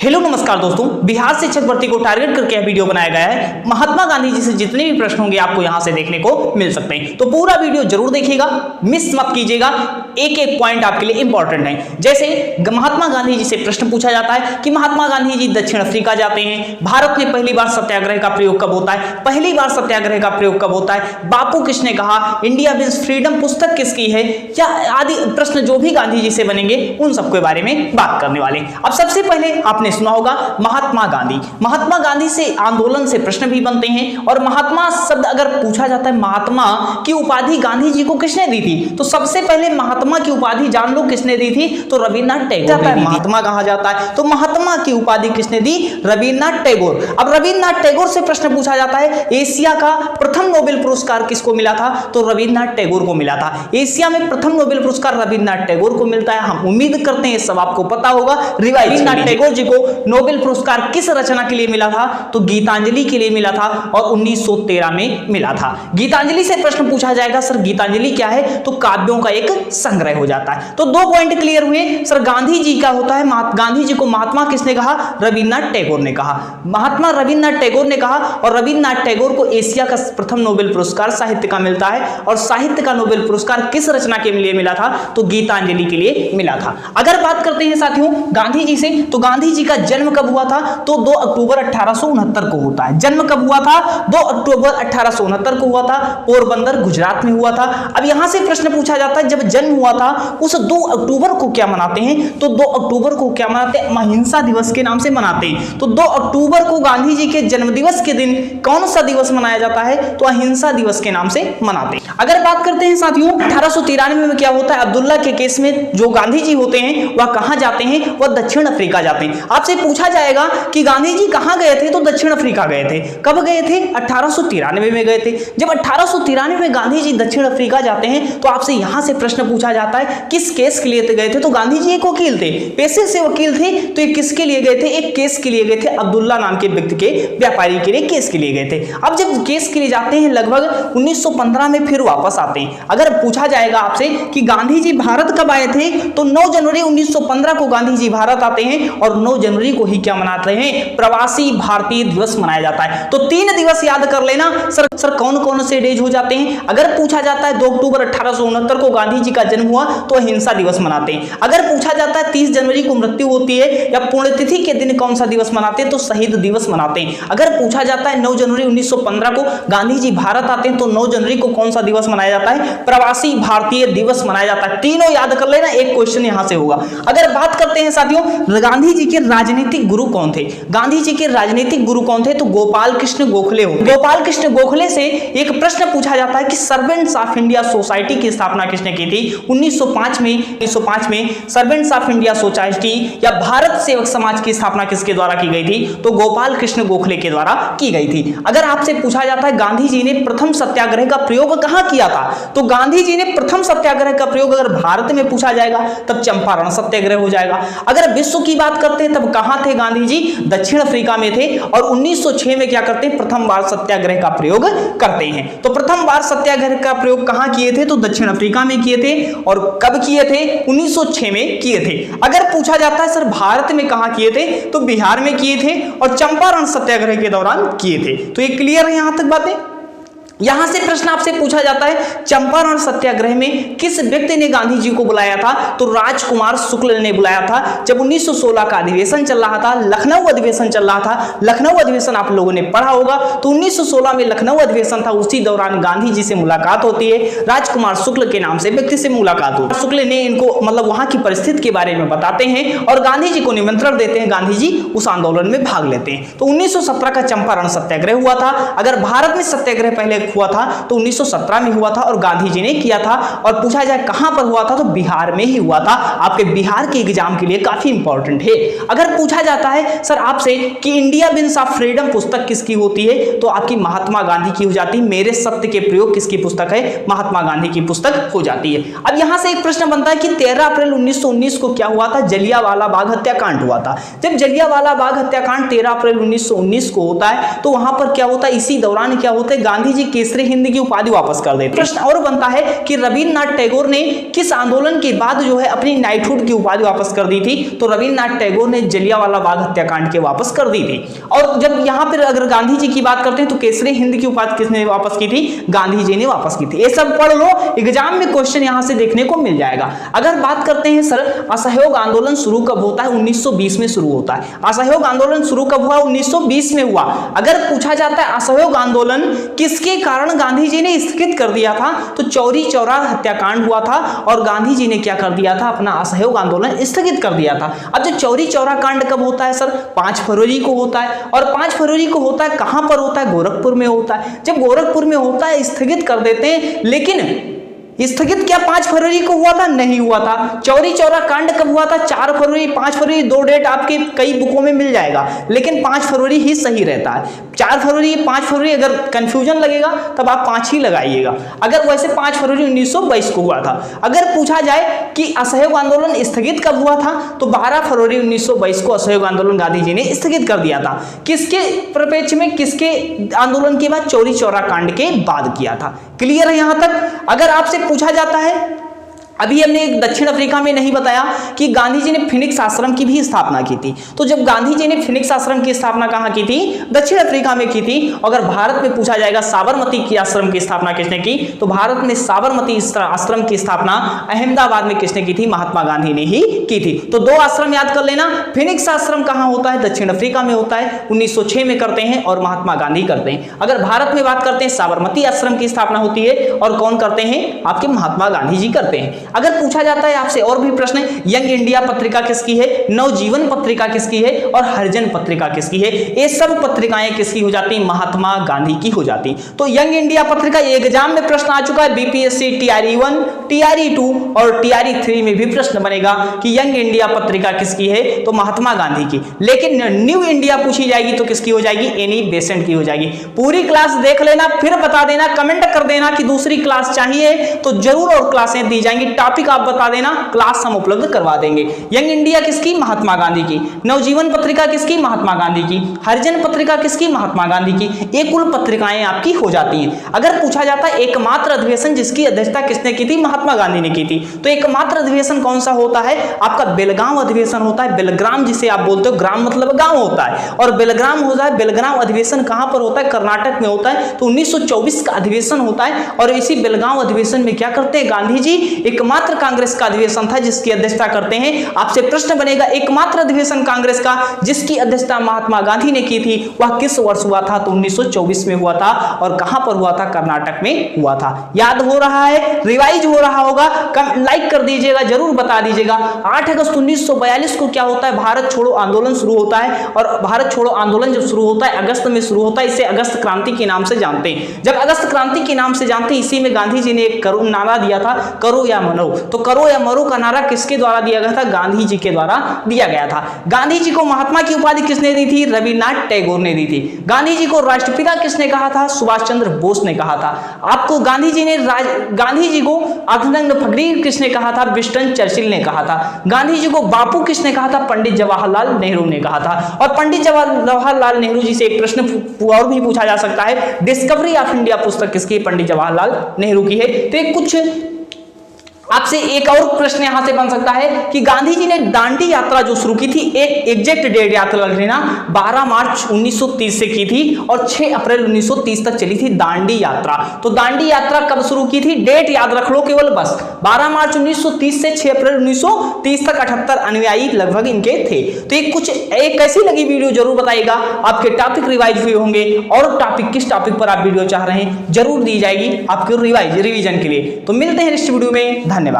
Hello नमस्कार दोस्तों, बिहार शिक्षक भर्ती को टारगेट करके यह वीडियो बनाया गया है। महात्मा गांधी जी से जितने भी प्रश्न होंगे आपको यहां से देखने को मिल सकते हैं, तो पूरा वीडियो जरूर देखिएगा, मिस मत कीजिएगा। एक एक पॉइंट आपके लिए इंपॉर्टेंट है। जैसे महात्मा गांधी जी से प्रश्न पूछा जाता है कि महात्मा गांधी जी दक्षिण अफ्रीका जाते हैं। भारत में पहली बार सत्याग्रह का प्रयोग कब होता है? पहली बार सत्याग्रह का प्रयोग कब होता है? बापू किसने कहा? इंडिया विंस फ्रीडम पुस्तक किसकी है? या आदि प्रश्न जो भी गांधी जी से बनेंगे उन सबके बारे में बात करने वाले। अब सबसे पहले आपने सुना होगा महात्मा गांधी। महात्मा गांधी से आंदोलन से प्रश्न भी बनते हैं, और महात्मा शब्द अगर पूछा जाता है, महात्मा की उपाधि गांधी जी को किसने दी थी? तो सबसे पहले महात्मा की उपाधि जान लो किसने दी थी? तो रविन्द्रनाथ टैगोर ने दी थी। महात्मा कहा जाता है, तो महात्मा की उपाधि किसने दी? रविन्द्रनाथ टैगोर। अब रविन्द्रनाथ टैगोर से प्रश्न पूछा जाता है, एशिया का प्रथम नोबेल पुरस्कार किसको मिला था? तो रविन्द्रनाथ टैगोर को मिला था। एशिया में प्रथम नोबेल पुरस्कार रविन्द्रनाथ टैगोर को मिलता है। हम उम्मीद करते हैं सब आपको पता होगा। रविन्द्रनाथ टैगोर जी को नोबेल पुरस्कार किस रचना के लिए मिला था? तो गीतांजलि के लिए मिला था, और 1913 में मिला था। गीतांजलि से प्रश्न पूछा जाएगा, सर गीतांजलि क्या है? तो काव्यों का एक संग्रह हो जाता है। तो दो पॉइंट क्लियर हुए। सर गांधी जी क्या होता है? गांधी जी को महात्मा किसने कहा? रविन्द्रनाथ टैगोर ने कहा। महात्मा रविन्द्रनाथ टैगोर ने कहा, और रविन्द्रनाथ टैगोर को एशिया का प्रथम नोबेल पुरस्कार साहित्य का मिलता है। और साहित्य का नोबेल पुरस्कार किस रचना के लिए मिला था? तो गीतांजलि के लिए मिला था। अगर बात करते हैं साथियों गांधी जी से, तो गांधी जी का जन्म कब हुआ था? तो 2 अक्टूबर 1869 को होता है। जन्म कब हुआ था? 2 अक्टूबर 1869 को हुआ था। पोरबंदर गुजरात में हुआ था। अब यहां से प्रश्न पूछा जाता है, जब जन्म हुआ था उस 2 अक्टूबर को क्या मनाते हैं? तो 2 अक्टूबर को क्या मनाते हैं? अहिंसा दिवस के नाम से मनाते हैं। तो 2 अक्टूबर को गांधी जी के जन्म दिवस के दिन कौन सा दिवस मनाया जाता है? तो अहिंसा दिवस के नाम से मनाते हैं। अगर बात करते हैं साथियों 1893 में क्या होता है? अब्दुल्ला के केस में जो गांधी जी होते हैं वह कहां जाते हैं? वह दक्षिण अफ्रीका जाते हैं। आपसे पूछा जाएगा कि गांधी जी कहां गए थे? तो दक्षिण अफ्रीका गए थे। कब गए थे? 1893 में गए थे। जब 1893 में गांधी जी दक्षिण अफ्रीका जाते हैं तो आपसे यहां से प्रश्न पूछा जाता है किस केस के लिए गए थे? तो गांधी जी एक वकील थे, पेशे से वकील थे। तो ये किसके लिए गए थे? एक केस के लिए गए थे, अब्दुल्ला नाम के व्यक्ति के व्यापारी के लिए केस के लिए गए थे। अब जब केस के लिए जाते हैं लगभग 1915 में फिर वापस आते हैं। अगर पूछा जाएगा आपसे कि गांधी जी भारत कब आए थे? तो 9 जनवरी 1915 को गांधी जी भारत आते हैं, और 9 जनवरी को ही क्या मनाते हैं? प्रवासी भारतीय दिवस मनाया जाता है। तो 3 दिवस याद कर लेना। सर कौन कौन से डेज हो जाते हैं? अगर पूछा जाता है 2 अक्टूबर 1869 को गांधी जी का जन्म हुआ तो अहिंसा दिवस मनाते हैं। अगर पूछा जाता है 30 जनवरी को मृत्यु होती है या पुण्यतिथि के दिन कौन सा दिवस मनाते हैं? तो शहीद दिवस मनाते हैं। अगर पूछा जाता है 9 जनवरी 1915 को गांधी जी भारत आते हैं तो 9 जनवरी को कौन सा दिवस मनाया जाता है? प्रवासी भारतीय दिवस मनाया जाता है। तीनों याद कर लेना, एक क्वेश्चन यहां से होगा। अगर बात करते हैं साथियों गांधी जी के राजनीतिक गुरु कौन थे? गांधी जी के राजनीतिक गुरु कौन थे? तो गोपाल कृष्ण गोखले हो। गोपाल कृष्ण गोखले से एक प्रश्न पूछा जाता है कि सर्वेंट्स ऑफ इंडिया सोसाइटी की स्थापना किसने की थी? 1905 में सर्वेंट्स ऑफ इंडिया सोसाइटी या भारत सेवक समाज की स्थापना किसके द्वारा की गई थी? तो गोपाल कृष्ण गोखले के द्वारा की गई थी। अगर आपसे पूछा जाता है गांधी जी ने प्रथम सत्याग्रह का प्रयोग कहां किया था? तो गांधी जी ने प्रथम सत्याग्रह का प्रयोग अगर भारत में पूछा जाएगा तब चंपारण सत्याग्रह हो जाएगा। अगर विश्व की बात करते हैं तब कहां थे गांधी जी? दक्षिण अफ्रीका में थे, और 1906 में क्या करते हैं? प्रथम बार सत्याग्रह का प्रयोग करते हैं। तो प्रथम बार सत्याग्रह का प्रयोग कहां किए थे? तो दक्षिण अफ्रीका में किए थे। और कब किए थे? 1906 में किए थे। अगर पूछा जाता है सर भारत में कहां किए थे? तो बिहार में किए थे, और चंपारण सत्याग्रह के दौरान किए थे। तो ये क्लियर है यहां तक बातें? यहां से प्रश्न आपसे पूछा जाता है चंपारण सत्याग्रह में किस व्यक्ति ने गांधी जी को बुलाया था? तो राजकुमार शुक्ल ने बुलाया था। जब 1916 का अधिवेशन चल रहा था, लखनऊ अधिवेशन चल रहा था। लखनऊ अधिवेशन आप लोगों ने पढ़ा होगा। तो 1916 में लखनऊ अधिवेशन था, उसी दौरान गांधी जी से मुलाकात होती है। राजकुमार शुक्ल के नाम से व्यक्ति से मुलाकात होती है। शुक्ल ने इनको मतलब वहां की परिस्थिति के बारे में बताते हैं और गांधी जी को निमंत्रण देते हैं। गांधी जी उस आंदोलन में भाग लेते हैं। तो 1917 का चंपारण सत्याग्रह हुआ था। अगर भारत में सत्याग्रह पहले हुआ था तो 1917 में हुआ था, और गांधी जी ने किया था। और पूछा जाए कहां पर हुआ था? तो बिहार में ही हुआ था। आपके बिहार के एग्जाम के लिए काफी इंपॉर्टेंट है। अगर पूछा जाता है सर आपसे कि इंडिया विंस ऑफ फ्रीडम पुस्तक किसकी होती है? तो आपकी महात्मा गांधी की हो जाती है। मेरे सत्य के प्रयोग किसकी पुस्तक है? महात्मा गांधी की पुस्तक हो जाती है। अब यहां से एक प्रश्न बनता है कि 13 अप्रैल 1919 को क्या हुआ था? जलियांवाला बाग हत्याकांड हुआ था। जब जलियांवाला बाग हत्याकांड 13 अप्रैल 1919 को होता है तो वहां पर क्या होता है? इसी दौरान क्या होता है? गांधी जी केसरी हिंद की उपाधि वापस कर देते। प्रश्न और बनता है कि रविन्द्रनाथ टैगोर ने किस आंदोलन के बाद जो है अपनी नाइटहुड की उपाधि वापस कर दी थी? तो रविन्द्रनाथ टैगोर ने जलियांवाला बाग हत्याकांड के वापस कर दी थी। और जब यहां पर अगर गांधी जी की बात करते हैं तो केसरी हिंद की उपाधि किसने वापस की थी? गांधी जी ने वापस की थी। ये सब पढ़ लो, एग्जाम में क्वेश्चन यहां से देखने को मिल जाएगा। अगर बात करते हैं सर असहयोग आंदोलन शुरू कब होता है? 1920 में शुरू होता है। असहयोग आंदोलन शुरू कब हुआ? 1920 में हुआ। अगर पूछा जाता है असहयोग आंदोलन किसके कारण गांधी जी ने स्थगित कर दिया था, तो चौरी चौरा हत्याकांड हुआ था और गांधी जी ने क्या कर दिया था? अपना असहयोग आंदोलन स्थगित कर दिया था। अब जो चौरी चौरा कांड कब होता है सर? 5 फरवरी को होता है। और 5 फरवरी को होता है कहां पर होता है? गोरखपुर में होता है। जब गोरखपुर में होता है स्थगित कर देते हैं, लेकिन स्थगित क्या 5 फरवरी को हुआ था? नहीं हुआ था। चौरी चौरा कांड कब हुआ था? 4 फरवरी। 5 फरवरी 2 डेट आपके कई बुकों में मिल जाएगा, लेकिन 5 फरवरी ही सही रहता है। 4 फरवरी 5 फरवरी अगर कंफ्यूजन लगेगा तब आप 5 ही लगाइएगा। अगर वैसे 5 फरवरी 1922 को हुआ था। अगर पूछा जाए कि असहयोग आंदोलन स्थगित कब हुआ था, तो 12 फरवरी 1922 को असहयोग आंदोलन गांधी जी ने स्थगित कर दिया था। किसके परिप्रेक्ष्य में? किसके आंदोलन के बाद? चौरी चौरा कांड के बाद किया था। क्लियर है यहां तक? अगर आपसे पूछा जाता है, अभी हमने दक्षिण अफ्रीका में नहीं बताया कि गांधी जी ने फिनिक्स आश्रम की भी स्थापना की थी। तो जब गांधी जी ने फिनिक्स आश्रम की स्थापना कहां की थी? दक्षिण अफ्रीका में की थी। अगर भारत में पूछा जाएगा साबरमती की आश्रम की स्थापना किसने की, तो भारत में साबरमती आश्रम की स्थापना अहमदाबाद में किसने की थी? महात्मा गांधी ने ही की थी। तो 2 आश्रम याद कर लेना। फिनिक्स आश्रम कहां होता है? दक्षिण अफ्रीका में होता है। 1906 में करते हैं और महात्मा गांधी करते हैं। अगर भारत में बात करते हैं, साबरमती आश्रम की स्थापना होती है और कौन करते हैं? आपके महात्मा गांधी जी करते हैं। अगर पूछा जाता है आपसे और भी प्रश्न, यंग इंडिया पत्रिका किसकी है? नवजीवन पत्रिका किसकी है? और हरिजन पत्रिका किसकी है? ये सब पत्रिकाएं किसकी हो जाती? महात्मा गांधी की हो जाती। तो यंग इंडिया पत्रिका एग्जाम में प्रश्न आ चुका है। बीपीएससी टीआरई 1, टीआरई 2 और टीआरई 3 में भी प्रश्न बनेगा कि यंग इंडिया पत्रिका किसकी है? तो महात्मा गांधी की। लेकिन न्यू इंडिया पूछी जाएगी तो किसकी हो जाएगी? एनी बेसेंट की हो जाएगी। पूरी क्लास देख लेना, फिर बता देना, कमेंट कर देना कि दूसरी क्लास चाहिए तो जरूर और क्लासें दी जाएंगी। टॉपिक आप बता देना, क्लास हम उपलब्ध करवा देंगे। यंग इंडिया किसकी? महात्मा गांधी की। नवजीवन पत्रिका किसकी? महात्मा गांधी की। हरिजन पत्रिका किसकी? महात्मा गांधी की। ये कुल पत्रिकाएं आपकी हो जाती हैं। अगर पूछा जाता है एकमात्र अधिवेशन जिसकी अध्यक्षता किसने की थी? महात्मा गांधी ने की थी। तो एकमात्र अधिवेशन कौन सा होता है? आपका बेलगांव अधिवेशन होता है। बेलग्राम जिसे आप बोलते हो, ग्राम मतलब गांव होता है, और बेलग्राम होता है। बेलगांव अधिवेशन कहां पर होता है? कर्नाटक में होता है। तो 1924 का अधिवेशन होता है और इसी बेलगांव अधिवेशन में क्या करते हैं गांधी जी? एकमात्र कांग्रेस का अधिवेशन था जिसकी अध्यक्षता करते हैं। आपसे प्रश्न बनेगा एकमात्र अधिवेशन कांग्रेस का जिसकी अध्यक्षता महात्मा गांधी ने की थी, वह किस वर्ष हुआ था? तो 1924 में हुआ था। और कहां पर हुआ था? कर्नाटक में हुआ था। याद हो रहा है? रिवाइज हो रहा होगा? लाइक कर दीजिएगा, जरूर बता दीजिएगा। 8 अगस्त 1942 को क्या होता है? भारत छोड़ो आंदोलन शुरू होता है। और भारत छोड़ो आंदोलन जब शुरू होता है अगस्त में शुरू होता है। इसे अगस्त क्रांति के नाम से जानते हैं। जब अगस्त क्रांति के नाम से जानते हैं, इसी में गांधी जी ने एक नारा दिया था, करो या मरो। तो करो या मरो का नारा किसके द्वारा दिया गया था? गांधी जी के द्वारा दिया गया था। गांधी जी को महात्मा की उपाधि किसने दी थी? रविन्द्रनाथ टैगोर ने दी थी। गांधी जी को राष्ट्रपिता किसने कहा था? सुभाष चंद्र बोस ने कहा था। आपको गांधी जी को अर्धनग्न फकीर किसने कहा था? विंस्टन चर्चिल ने कहा था। गांधी जी को बापू किसने कहा था? पंडित जवाहरलाल नेहरू ने कहा था। और पंडित जवाहरलाल नेहरू जी से एक प्रश्न और भी पूछा जा सकता है, डिस्कवरी ऑफ इंडिया पुस्तक किसकी? पंडित जवाहरलाल नेहरू की है। तो एक कुछ आपसे एक और प्रश्न यहां से बन सकता है कि गांधी जी ने दांडी यात्रा जो शुरू की थी, एक एग्जैक्ट डेट याद रख लेना, 12 मार्च 1930 से की थी और 6 अप्रैल 1930 तक चली थी दांडी यात्रा। तो दांडी यात्रा कब शुरू की थी? डेट याद रख लो केवल बस, 12 मार्च 1930 से 6 अप्रैल 1930 तक 78 अनुयायी लगभग इनके थे। तो ये कुछ एक कैसी लगी वीडियो जरूर बताइएगा। आपके टॉपिक रिवाइज हुए होंगे और टॉपिक किस टॉपिक पर आप वीडियो चाह रहे हैं जरूर दी जाएगी आपके रिवीजन के लिए। तो मिलते हैं नेक्स्ट वीडियो में। धन्यवाद।